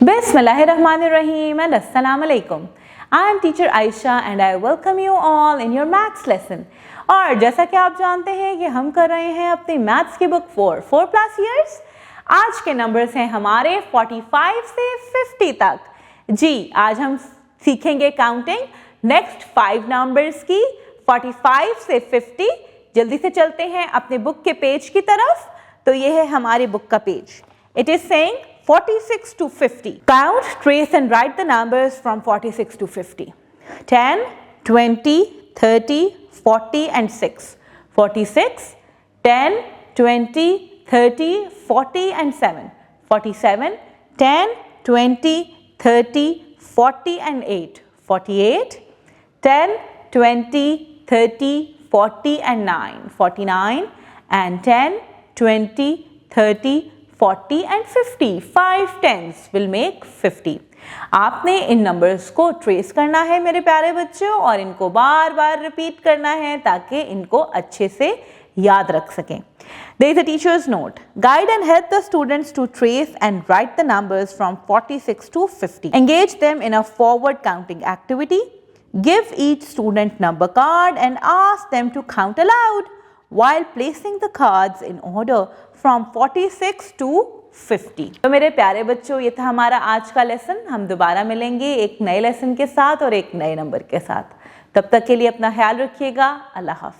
Bismillahirrahmanirrahim and Assalamu alaikum. I am teacher Aisha and I welcome you all in your maths lesson. और जैसा कि आप जानते हैं कि हम कर रहे हैं अपनी मैथ्स की बुक 4+ years. आज के नंबर्स हैं हमारे 45 से 50 तक. जी, आज हम सीखेंगे काउंटिंग नेक्स्ट 5 नंबर्स की 45 से 50. जल्दी से चलते हैं अपने बुक के पेज की तरफ. तो ये है हमारी बुक का page. It is saying 46 to 50. Count, trace and write the numbers from 46 to 50. 10, 20, 30, 40 and 6. 46, 10, 20, 30, 40 and 7. 47, 10, 20, 30, 40 and 8. 48, 10, 20, 30, 40 and 9. 49 and 10, 20, 30, 40 and 50. 5 tens will make 50. आपने इन नंबर्स को ट्रेस करना है मेरे प्यारे बच्चों और इनको बार बार रिपीट करना है ताकि इनको अच्छे से याद रख सकें. There is a teacher's note. Guide and help the students to trace and write the numbers from 46 to 50. Engage them in a forward counting activity. Give each student number card and ask them to count aloud while placing the cards in order from 46 to 50. तो मेरे प्यारे बच्चों, ये था हमारा आज का lesson. हम दोबारा मिलेंगे एक नए लेसन के साथ और एक नए नंबर के साथ. तब तक के लिए अपना ख्याल रखिएगा. अल्लाह हाफ़िज़.